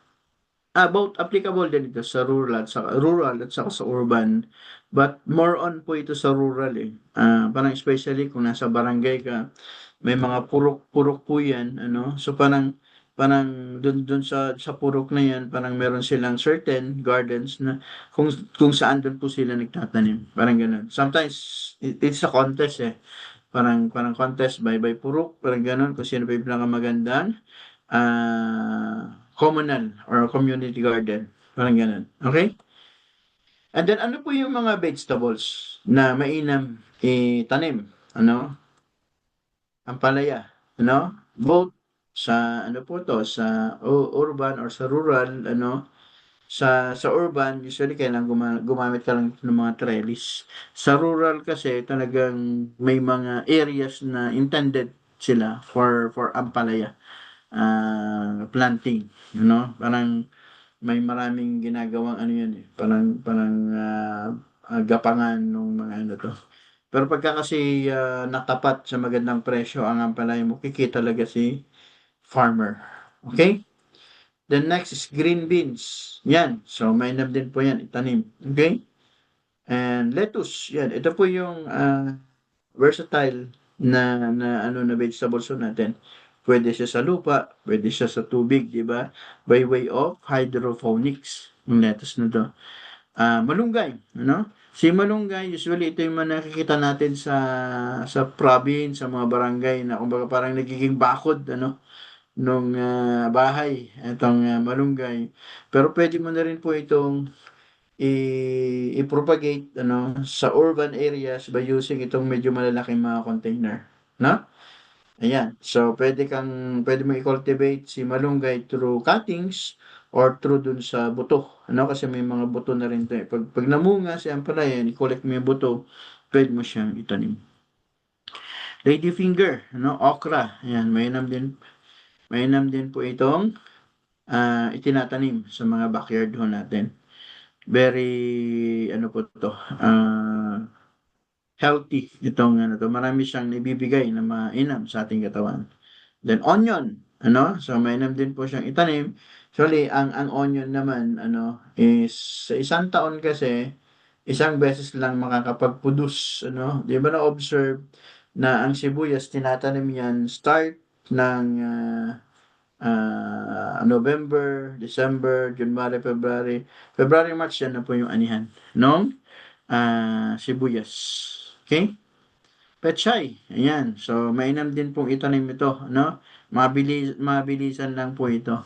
both applicable din ito sa rural at saka sa urban. But more on po ito sa rural eh. Parang especially kung nasa barangay ka, may mga purok-purok po 'yan, ano. So parang dun sa purok na 'yan, parang meron silang certain gardens na kung saan dun po sila nagtatanim, parang gano'n. Sometimes it's a contest eh. Parang contest by purok, parang gano'n kung sino pa yung pinakamagandang communal or community garden. Parang gano'n. Okay? And then ano po yung mga vegetables na mainam itanim? Ano? Ampalaya, ano? Both sa ano po 'to, sa urban or sa rural, ano, sa urban usually kailangan gumamit ka lang ng mga trellis. Sa rural kasi talagang may mga areas na intended sila for ampalaya, planting, you know? Parang may maraming ginagawang ano 'yan, eh, parang parang, gapangan nung mga ano 'to. Pero pagka kasi, natapat sa magandang presyo ang ampalaya mo, kikita talaga si farmer, okay? The next is green beans, 'yan. So mainam din po 'yan itanim, okay? And lettuce, 'yan. Ito po yung, versatile na ano na vegetables po natin. Puwede siya sa lupa, puwede siya sa tubig, 'di ba? By way of hydroponics, yung lettuce na 'to. Malunggay, ano? Si malunggay usually ito yung mga nakikita natin sa province, sa mga barangay na kumbaga parang nagiging bakod ano nung bahay itong malunggay. Pero pwede mo na rin po itong i-propagate ano sa urban areas by using itong medyo malalaking mga container, no? Ayan. So pwede mo i-cultivate si malunggay through cuttings or through dun sa buto, ano? Kasi may mga buto na rin 'to, eh. Pag namunga si ampalaya, i-collect mo yung buto, pwede mo siyang itanim. Ladyfinger, ano? Okra, ayan, mainam din po itong itinatanim sa mga backyard ho natin. Very ano po 'to, healthy itong ano 'to, marami siyang naibibigay na mainam sa ating katawan. Then onion, ano, so mainam din po siyang itanim. Actually ang onion naman ano is sa isang taon kasi, isang beses lang makakapag-produce ano. 'Di ba na-observe na ang sibuyas tinatanim 'yan start ng November, December, January, February. February, March yan na po yung anihan nung sibuyas. Okay? Pechay, ayan. So, mainam din pong itanim ito, no? Mabilisan lang po ito.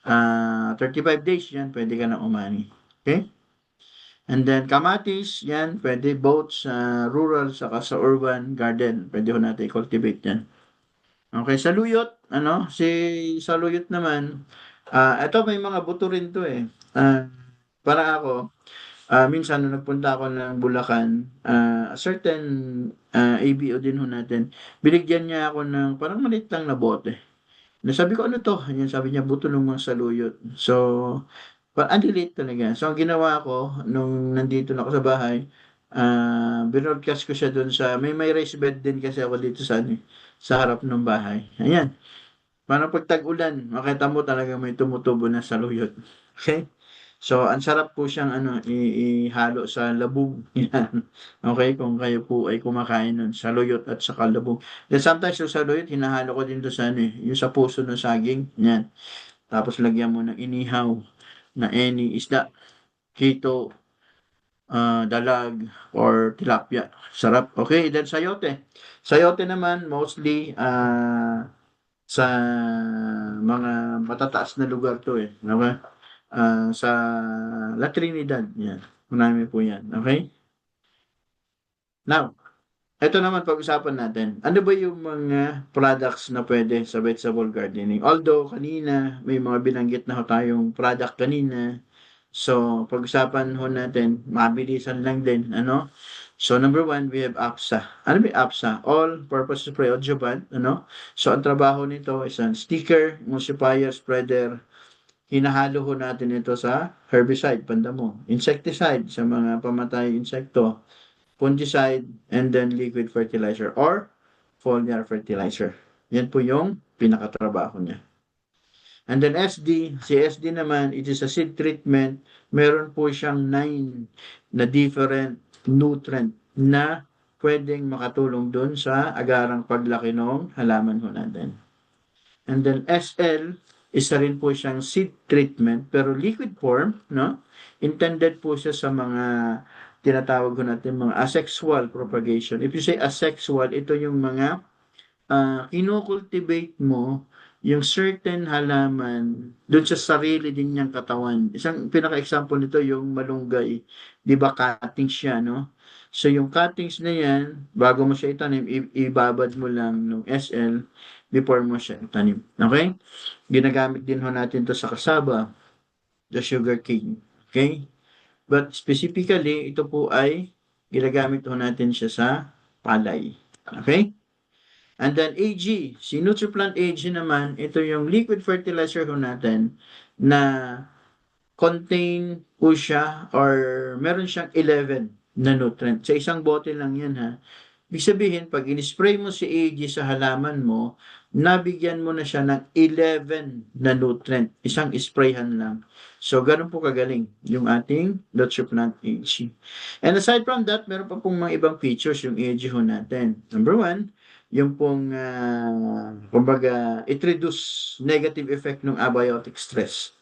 35 days yan, pwede ka na umani. Okay? And then kamatis, yan, pwede both sa rural saka sa urban garden. Pwede ho natin i-cultivate yan. Okay, saluyot, saluyot naman, eto may mga buto rin 'to, eh. Para ako, minsan nung nagpunta ako ng Bulacan, certain, ABO din ho natin, binigyan niya ako ng parang maliit lang na bote. Na sabi ko, "Ano 'to?" Ayan, sabi niya, "Buto ng mga saluyot." So, ang liliit talaga. So, ang ginawa ko nung nandito na ako sa bahay, binroadcast ko siya dun sa may raised bed din kasi ako dito sa ano, eh, sa harap ng bahay. Ayan, parang 'pag tag-ulan makita mo talagang may tumutubo na saluyot, okey? So, ang sarap po siyang ihalo sa labong, 'yan, okey? Kung kayo po ay kumakain nun, saluyot at saka labong. Then sometimes yung saluyot hinahalo ko din dun sa ano, eh, yung sa puso ng saging, 'yan. Tapos lagyan mo ng inihaw na any isda, hito, dalag or tilapia, sarap. Okey, then sayote. Sayote naman mostly, sa mga matataas na lugar 'to, eh, okey? Sa La Trinidad, 'yan, marami po 'yan, okey? Now, eto naman pag-usapan natin, ano ba yung mga products na puwede sa vegetable gardening? Although kanina may mga binanggit na ho tayong product kanina, so pag-usapan ho natin, mabilisan lang din, ano? So number one, we have APSA. Ano ba yung APSA? All-Purpose Spray Adjuvant, ano? So ang trabaho nito is an sticker, emulsifier, spreader, hinahalo ho natin ito sa herbicide, pandamo, insecticide sa mga pamatay insekto, fungicide, and then liquid fertilizer or foliar fertilizer. Yan po yung pinakatrabaho niya. And then si SD naman, it is a seed treatment. Meron po siyang 9 na different nutrient na pwedeng makatulong doon sa agarang paglaki ng halaman ho natin. And then SL, isa rin po siyang seed treatment pero liquid form, no? Intended po siya sa mga tinatawag ko natin mga asexual propagation. If you say asexual, ito yung mga kino-cultivate mo yung certain halaman dun sa sarili din niyang katawan. Isang pinaka-example nito yung malunggay, 'di ba cuttings siya, no? So yung cuttings na yan, bago mo siya itanim, ibabad mo lang ng SL before mo siya itanim. Okay? Ginagamit din ho natin to sa kasaba, the sugarcane. Okay? But specifically, ito po ay ginagamit ho natin siya sa palay. Okay? And then AG, si Nutriplant AG naman, ito yung liquid fertilizer ho natin na contain po siya or meron siyang 11 na nutrient. Sa isang bote lang yan ha. Ibig sabihin, pag in-spray mo si AG sa halaman mo, nabigyan mo na siya ng 11 na nutrient. Isang sprayhan lang. So, ganun po kagaling yung ating Nutriplant AG. And aside from that, meron pa pong mga ibang features yung AG ho natin. Number one, yung pong, kumbaga, it reduce negative effect ng abiotic stress.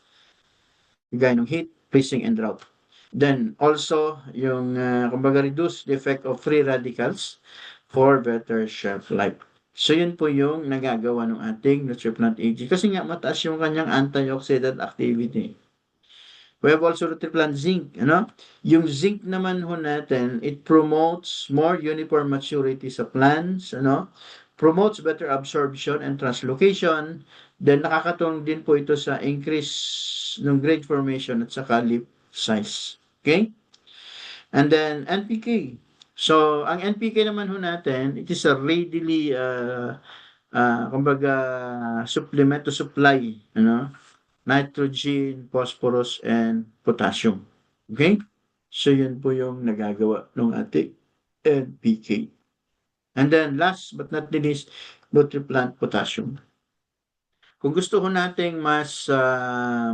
Gaya ng heat, freezing, and drought. Then, also, yung, kumbaga, reduce the effect of free radicals for better shelf life. So, yun po yung nagagawa ng ating Nutriplant AG. Kasi nga, mataas yung kanyang antioxidant activity. We have also Nutriplant Zinc, ano? Yung zinc naman ho natin, it promotes more uniform maturity sa plants, ano? Promotes better absorption and translocation. Then, nakakatulong din po ito sa increase ng grain formation at saka leaf size. Okay? And then, NPK. So, ang NPK naman ho natin, it is a readily, kumbaga, supplement to supply, ano? Nitrogen, phosphorus, and potassium. Okay? So, yun po yung nagagawa ng ating NPK. And then, last but not the least, Nutriplant Potassium. Kung gusto ho nating mas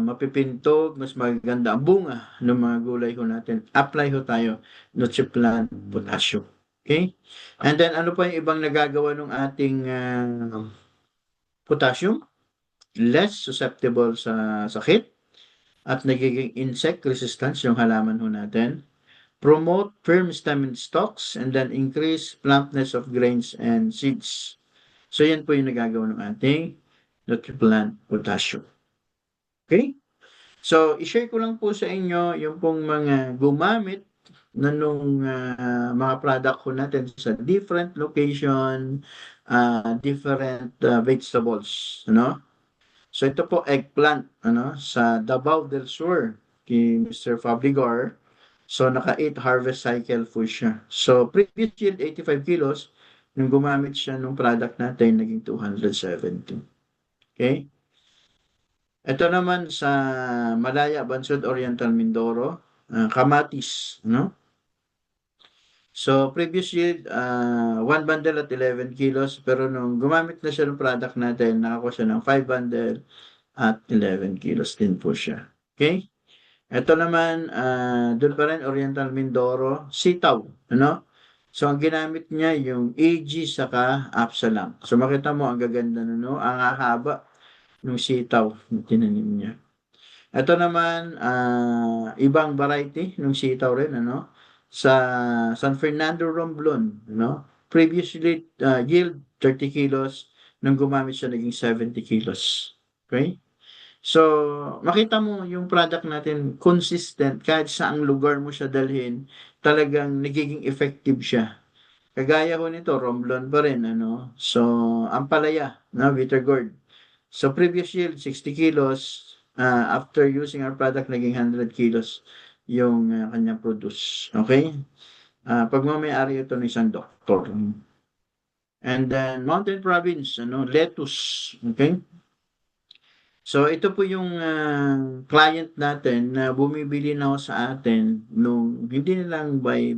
mapipintog, mas maganda ang bunga ng mga gulay ho natin, apply ho tayo Nutriplant Potassium. Okay? And then, ano pa yung ibang nagagawa ng ating potassium? Less susceptible sa sakit at nagiging insect resistance yung halaman ho natin. Promote firm stem stalks and then increase plumpness of grains and seeds. So yan po yung nagagawa ng ating Nutriplant Potassium. Okay? So, i-share ko lang po sa inyo yung pong mga gumamit na nung mga product ko natin sa different location, different vegetables, ano? So ito po eggplant, ano, sa Davao del Sur kay Mr. Fabligor. So naka 8 harvest cycle po siya. So previous yield 85 kilos, nung gumamit siya nung product natin naging 270. Okay? Ito naman sa Malaya, Bansud, Oriental, Mindoro, kamatis, no? So, previous yield, one bundle at 11 kilos, pero nung gumamit na siya ng product natin, nakakuha siya ng 5 bundle at 11 kilos din po siya. Okay? Ito naman, doon pa rin, Oriental Mindoro, sitaw, ano? So, ang ginamit niya yung AG saka APSA lang. So, makita mo, ang gaganda na, no? Ang hahaba ng sitaw na tinanim niya. Ito naman, ibang variety ng sitaw rin, ano? Sa San Fernando Romblon, no? Previously, yield 30 kilos. Nung gumamit siya, naging 70 kilos. Okay? So, makita mo yung product natin consistent kahit saang lugar mo siya dalhin, talagang nagiging effective siya. Kagaya ko nito, Romblon pa rin, ano? So, Ampalaya, na Bitter Gourd. So, previous yield, 60 kilos. After using our product, naging 100 kilos yung kanyang produce. Okay? Pagmamayari ito ng isang doktor. And then, Mountain Province, ano, lettuce. Okay? So ito po yung client natin na bumibili na sa atin nung hindi na lang by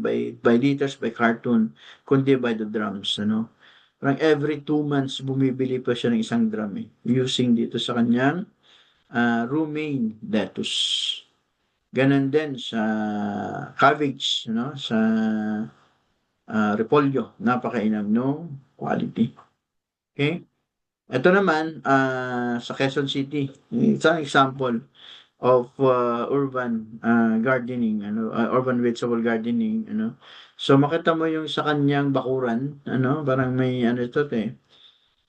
liters, by carton, kundi by the drums, ano. Parang every 2 months bumibili pa siya ng isang drum eh, using dito sa kanyang romaine lettuce. Ganon din sa cabbage, no, sa repolyo, napakainam no quality. Okay? Ito naman, sa Quezon City, isang example of urban gardening, ano, urban vegetable gardening, ano. So makita mo yung sa kanyang bakuran, ano, parang may ano ito eh,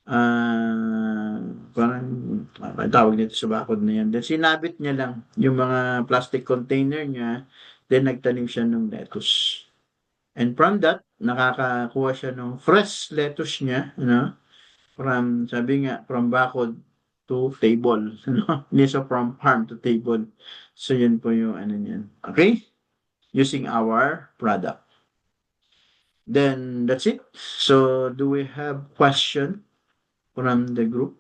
ah, parang ang tawag nito sa bakod na yan. Then sinabit niya lang yung mga plastic container niya, then nagtanim siya ng lettuce. And from that, nakakakuha siya ng fresh lettuce niya, ano, from, sabi nga, from bakod to table. Ano? Hindi siya from farm to table. So, yun po yung ano niyan. Okay? Using our product. Then, that's it. So, do we have question from the group?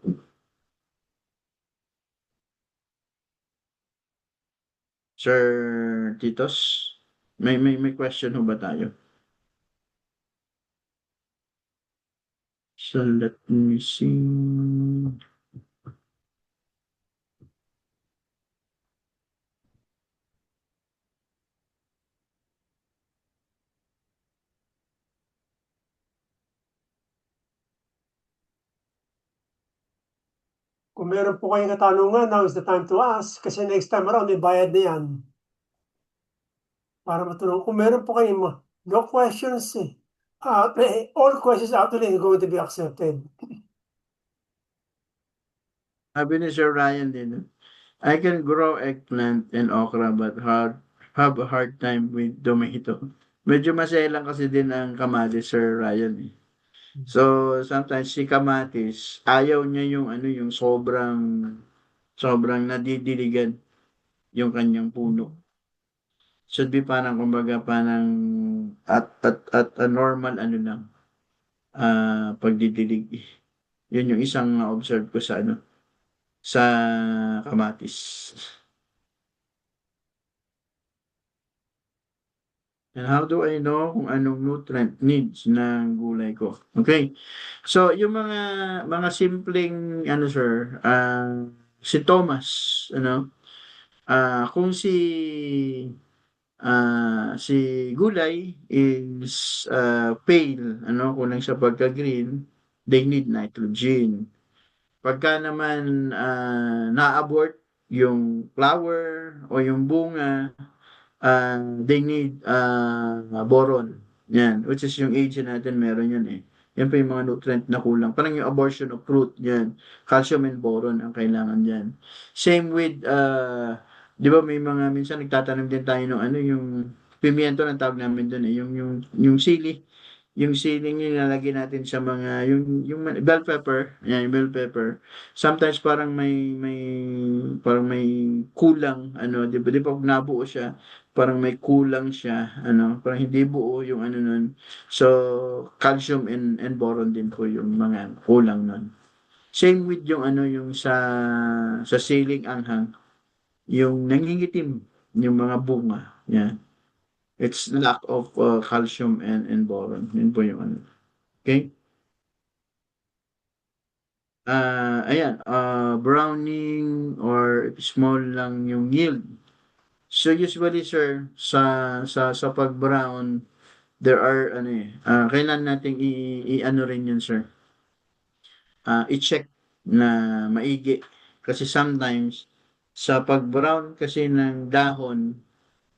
Sir Titos? May question ho ba tayo? So, let me see. Kung meron po kayong katanungan, now is the time to ask. Kasi next time around, may bayad na yan. Para matulong. Kung meron po kayong no questions eh. All questions actually are going to be accepted. Sabi ni Sir Ryan din, I can grow eggplant and okra but have a hard time with tomato. Medyo maselang kasi din ang kamatis, Sir Ryan eh. So, sometimes si kamatis, ayaw niya yung ano, yung sobrang nadidiligan yung kanyang puno. Should be parang kumbaga parang at a normal ano lang, pagdidilig. Yun yung isang observe ko sa ano, sa kamatis. And how do I know kung anong nutrient needs ng gulay ko? Okay. So, yung mga simpleng ano sir, si Thomas, ano, kung si gulay is pale, ano, kulang sa pagka-green, they need nitrogen. Pagka naman na-abort yung flower o yung bunga, they need boron. Yan, which is yung age natin meron yan eh. Yan pa yung mga nutrient na kulang. Parang yung abortion of fruit, yan. Calcium and boron ang kailangan yan. Same with Di ba may mga minsan nagtatanim din tayo ng ano, yung pimiento ng tawag namin doon eh, yung sili. Yung siling nilalagay natin sa mga bell pepper, yan, yung bell pepper. Sometimes parang may kulang ano, 'di ba? Di ba pag nabuo siya, parang may kulang siya, ano, parang hindi buo yung ano nun. So, calcium and boron din po yung mga kulang nun. Same with yung ano, yung sa siling anghang, yung nangingitim yung mga bunga. Yan. It's lack of calcium and boron. Yun po yung ano. Okay? Ayan, browning or small lang yung yield. So usually sir, sa pag-brown, there are ano kailan nating i-ano rin yun sir. I-check na maigi kasi sometimes sa pag-brown kasi ng dahon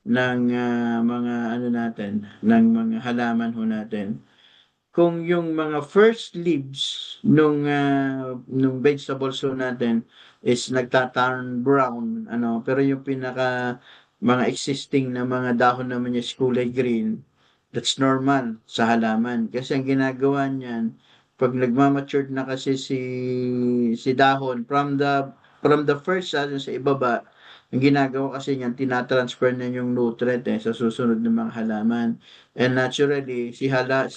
ng mga ano natin, ng mga halaman ho natin, kung yung mga first leaves nung vegetables so natin is nagta-turn brown ano pero yung pinaka mga existing na mga dahon naman niya is kulay green, that's normal sa halaman kasi ang ginagawa niyan pag nagmamature na kasi si dahon from the first sa ibaba, ang ginagawa kasi niyan tinatransfer niya yung nutrient sa susunod ng mga halaman. And naturally, si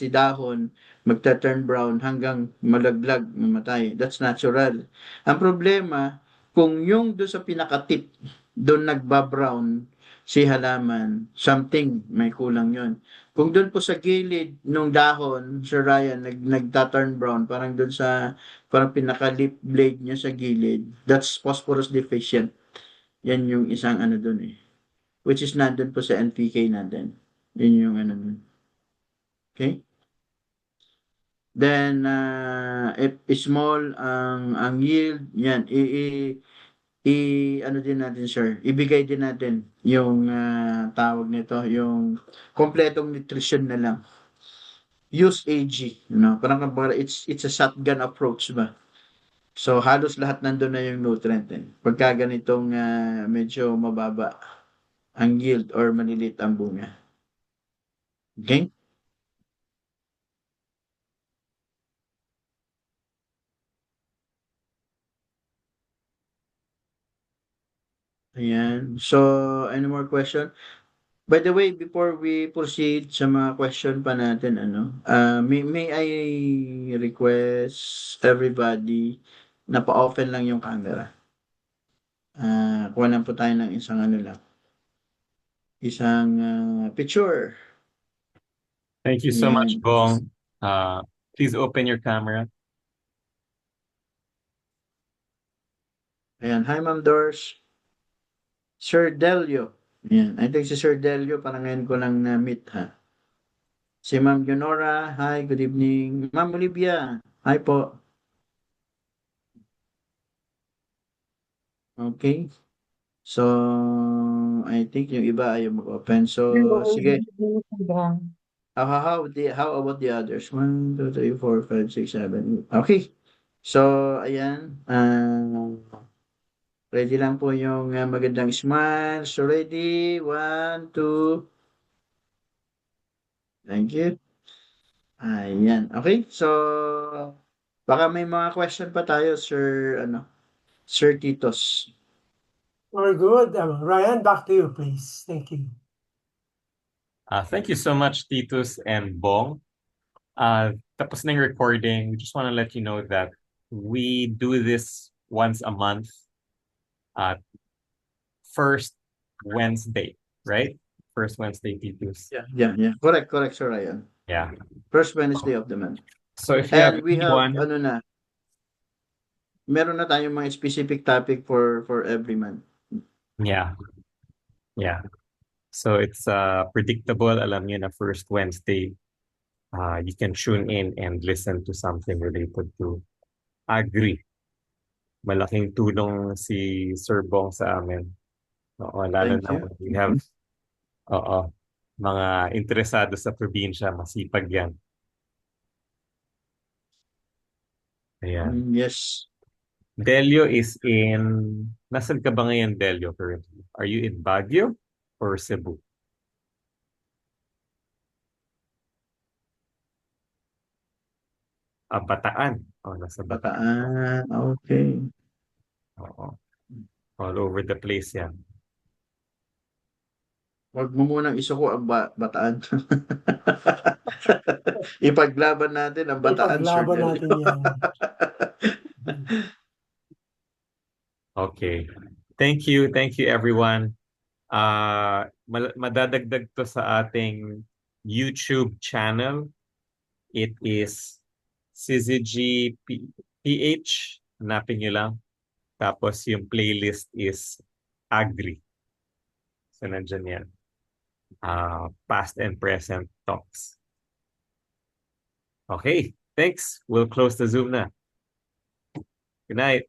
dahon magta-turn brown hanggang malaglag, mamatay. That's natural. Ang problema, kung yung doon sa pinaka-tip, doon nagba-brown si halaman, something, may kulang yon. Kung doon po sa gilid nung dahon, Sir Ryan, nagta-turn brown, parang pinaka-lip blade niya sa gilid, that's phosphorus deficient. Yan yung isang ano doon eh. Which is nandun po sa NPK natin. Yun yung ano nun. Okay? Then, if small ang yield, yan, ano din natin, sir, ibigay din natin yung tawag nito, yung kompletong nutrition na lang. Use AG, parang it's a shotgun approach ba? So, halos lahat nandun na yung nutrient eh. Pagka ganitong medyo mababa ang yield or malilit ang bunga. Okay? Ayan. So, any more question? By the way, before we proceed sa mga question pa natin, may I request everybody na pa-open lang yung camera. Kuha lang po tayo ng isang ano lang, isang picture. Thank you so much, Ayan. Bong. Please open your camera. Ayan. Hi, Ma'am Doris. Sir Delio. Ayan. I think si Sir Delio, parang ngayon ko lang na-meet ha. Si Ma'am Yonora. Hi, good evening. Ma'am Olivia. Hi po. Okay. So, I think yung iba ayaw mag-open. So, sige. How about the others? 1, 2, 3, 4, 5, 6, 7. Okay. So, ayan. Ready lang po yung magandang smile. So, ready? 1, 2. Thank you. Ayan. Okay. So, baka may mga question pa tayo, Sir Titos. We're good. Ryan, back to you, please. Thank you. Thank you so much, Titus and Bong. Tapos na yung recording. We just want to let you know that we do this once a month. First Wednesday, right? First Wednesday, Titus. Yeah. Correct, Sir Ryan. Yeah. First Wednesday of the month. So if you have And we have, anyone, meron na tayong mga specific topic for every month. yeah. So it's predictable. Alam niyo na first Wednesday, you can tune in and listen to something related to agri. Malaking tulong si Sir Bong sa amin. Oo, lalo Thank na you. when we have mga interesado sa probinsya, masipag yan. Ayan. Yes. Delio is in... Nasaan ka ba ngayon, Delio, currently? Are you in Baguio or Cebu? Bataan. Oh, nasa Bataan. Bataan. Okay. Oo. All over the place yan. Huwag mo munang isuko ang Bataan. Ipaglaban natin ang Bataan, Sir Ipaglaban Delio. natin yan. Okay. Thank you. Thank you, everyone. Madadagdag to sa ating YouTube channel. It is CZG PH. Hanapin nyo lang. Tapos yung playlist is Agri. So nandyan yan. Past and present talks. Okay. Thanks. We'll close the Zoom na. Good night.